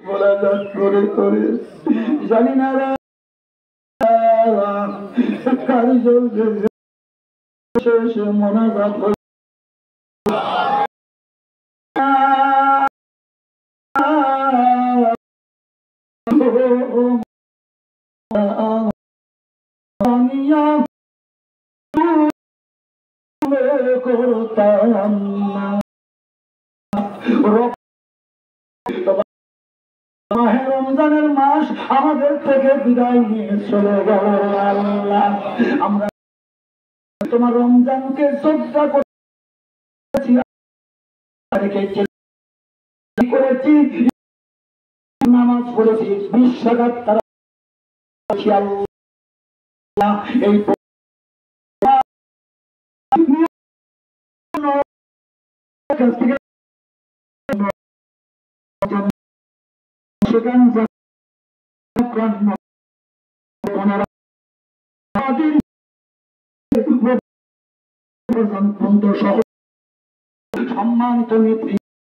মোনাজাত করে করে জানি না কারিজল শেষে মোনাজাত করতাম না রমজানের মাস আমাদের থেকে বিদায় নিয়ে চলে গেল আল্লাহ। আমরা তোমার রমজানকে শ্রদ্ধা করেছি, নামাজ পড়েছি, বিশ্বাঘাত তারা এই সম্মানিত নেত্রী করেছি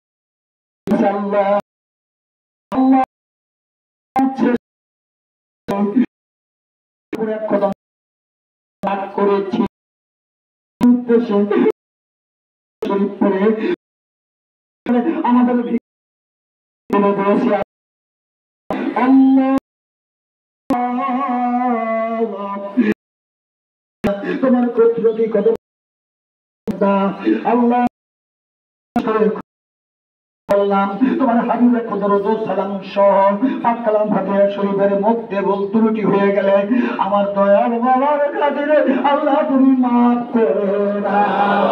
আমাদের তোমার প্রতি কত আল্লাহ তোমার হাবিবের কদরত সালাম সহ পাক কালাম ফাতিহা শরীফের মধ্যে ভুল ত্রুটি হয়ে গেলে আমার দয়াল বাবার খাতিরে আল্লাহ তুমি মাফ করে দাও।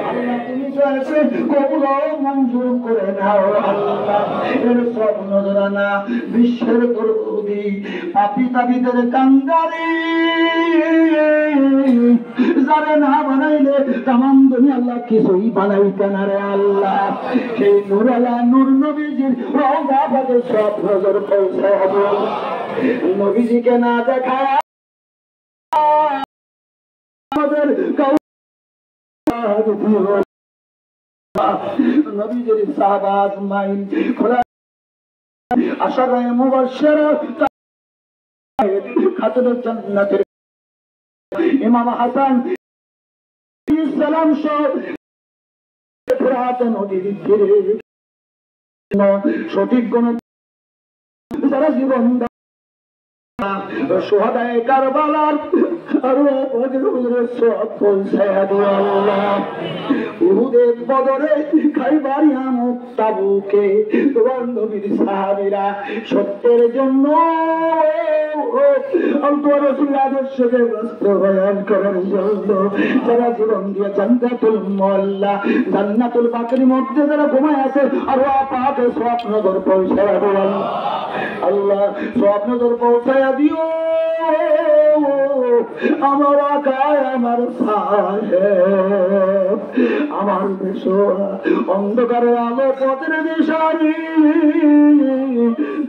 আল্লাহ তুমি চাইছে কবুল মঞ্জুর করে দাও। আল্লাহ এর সব নজরানা বিশ্বের দরদি পাপী তাবিদের কান্দারি যারা না বানাইলে তামাম দুনিয়া আল্লাহ কিছুই বানাইতে না রে আল্লাহ। সেই নূর আলা নূর নবীজির রওজা পাকে সব নজর পৌঁছায় হবে। নবীজিকে না দেখায় আমাদের নবীজির সাহাবা আজমাইন খোলা আশারায়ে মুবাশশিরা খাতুনুল জান্নাতের ইমাম হাসান সালাম সহ নদীর তীরে সঠিক কোন যারা জীবন সোহাদায়ে কারবালার উহুদে বদরে খাইবার ইয়ামত তাবুকে তোমার নবীর সাহাবীরা সত্যের জন্য তোমার রাসূলের আদর্শকে বাস্তবায়ন করার জন্য যারা জীবন দিয়ে জান্নাতুল মুআল্লা জান্নাতুল বাকির মধ্যে যারা ঘুমায় আছে আর পাকে স্বপ্নদর পৌঁছায় দিও আল্লাহ, স্বপ্নদর পৌঁছায় দিও আমার আকায় আমার সাহেব আমার অন্ধকারের আলো পথের দিশারি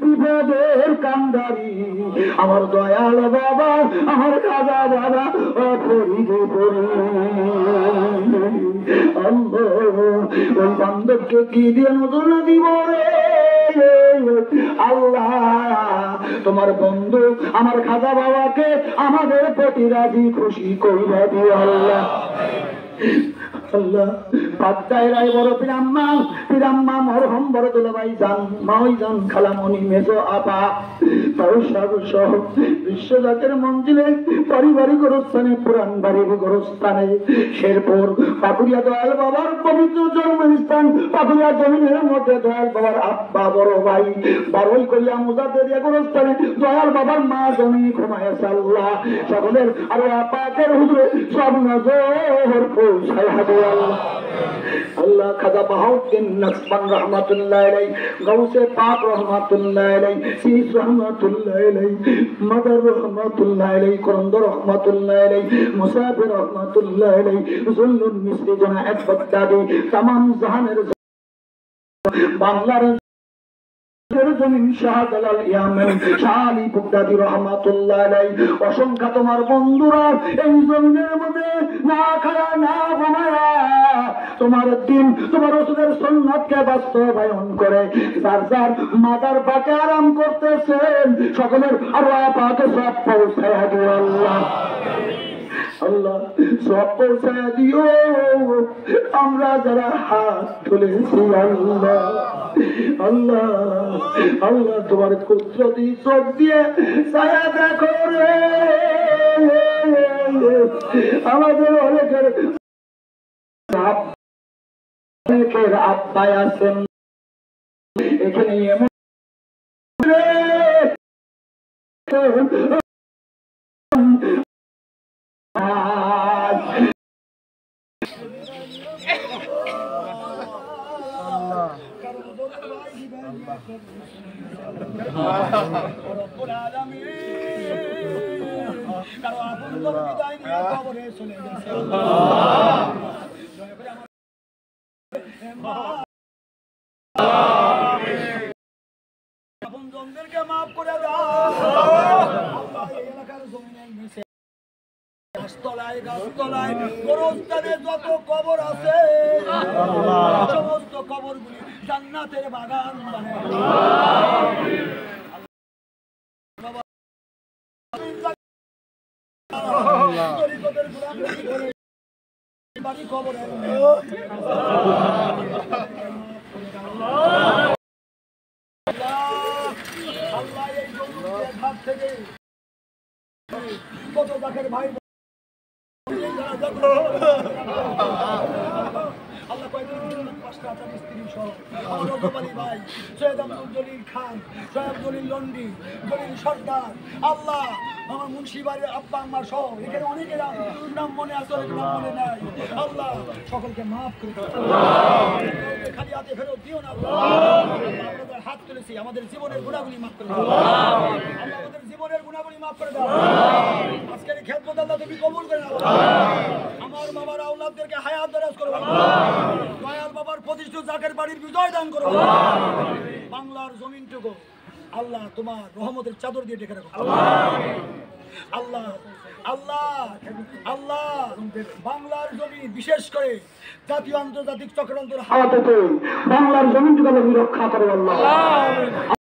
বিপদের কান্দারি আমার দয়াল বাবা আমার কাজা বাবা অপরিধে পড়ি ওই বান্ধবকে কি দিয়ে নজর দিব রে আল্লাহ। তোমার বন্ধু আমার খাজা বাবাকে আমাদের প্রতি রাজি খুশি কইরা দিও আল্লাহ। আল্লাহ বাদশাহ রায় বড় পিরাম্মা মরহম বড় দুলাভাই জান মাই জান খালামণি মেজো আপা তাও সহ বিশ্বজাতের মঞ্জিলে পারিবারিক গোরস্থানে পুরান বাড়ির গোরস্থানে শেরপুর পাকুড়িয়া দয়াল বাবার পবিত্র জন্মস্থান পাকুড়িয়া জমিনের মধ্যে দয়াল বাবার আব্বা বড় ভাই বারোই করিয়া মুজাদ্দেদিয়া গোরস্থানে দয়াল বাবার মা জমি ঘুমাইছে আল্লাহ। সকলের আর আপাকের হুজুরে সব নজর পৌঁছায় হাবে আল্লাহ। খাজা বাহাউদ্দিন নকশবন রহমাতুল্লাহ আলাইহি, গাউসে পাক রহমাতুল্লাহ আলাইহি, শীস রহমাতুল্লাহ আলাইহি, মদর রহমাতুল্লাহ আলাইহি, করন্দ রহমাতুল্লাহ আলাইহি, মুসাফির রহমাতুল্লাহ আলাইহি, জুল্লুল মিসরি জনাব বাগদাদি, तमाम জাহানের বাংলার অসংখ্য তোমার বন্ধুরা এই জমিনের মধ্যে না খায়া না ঘুমায়া তোমার দিন তোমার রাসূলের সুন্নাতকে বাস্তবায়ন করে যার যার মাথার পাকে আরাম করতেছেন সকলের আল্লাহ পাকে সব পৌঁছায়া দিও আল্লাহ। আল্লাহ সব পৌঁছায়া দিও আমরা যারা হাত তুলেছি আল্লাহ। আল্লাহ আল্লাহ তোমার কুদরতি চোখ দিয়ে ছায়া দেখো রে আমাদের অনেকের আব্বাই আছেন এখানে এমন আপনজনদেরকে মাফ করে দাও আল্লাহ। এই এলাকার জমিনের নিচে গাছতলায় গাছতলায় গোরস্থানে যত কবর আছে সমস্ত কবরগুলি জান্নাতের বাগান বাড়ি কবর আল্লাহ এই জমির হাত থেকে কত জাকের ভাই আল্লাহ কয়েকদিন পাঁচটা স্ত্রী সহ আমার রজবালী ভাই সৈয়দ আব্দুল জলিল খান, সৈয়দ জলিল লন্ডি, জলিল সর্দার, আল্লাহ আমার মুন্সি বাড়ির আব্বা আম্মার সহ এখানে অনেকের নাম মনে আছে অনেক নাম মনে নাই আল্লাহ সকলকে মাফ করে খালি হাতে ফেরত দিও না আমাদের হাত তুলেছি আমাদের জীবনের গুণাগুলি মাফ করে দাও আল্লাহ আমাদের জীবনের গুণাগুলি মাফ করে দাও আজকের খেদমত আল্লাহ তুমি কবুল করে নাও আমার বাবার আওলাদদেরকে হায়াত দরাজ করো দয়াল বাবার প্রতিষ্ঠিত জাকের বাড়ির বিজয় দান করো বাংলার জমিনটুকু আল্লাহ তোমার রহমতের চাদর দিয়ে ঢেকে রাখো আল্লাহ আল্লাহ আল্লাহ বাংলার জমি বিশেষ করে জাতীয় আন্তর্জাতিক চক্রান্তর হাতে বাংলার জমিনটুকু রক্ষা করো আল্লাহ।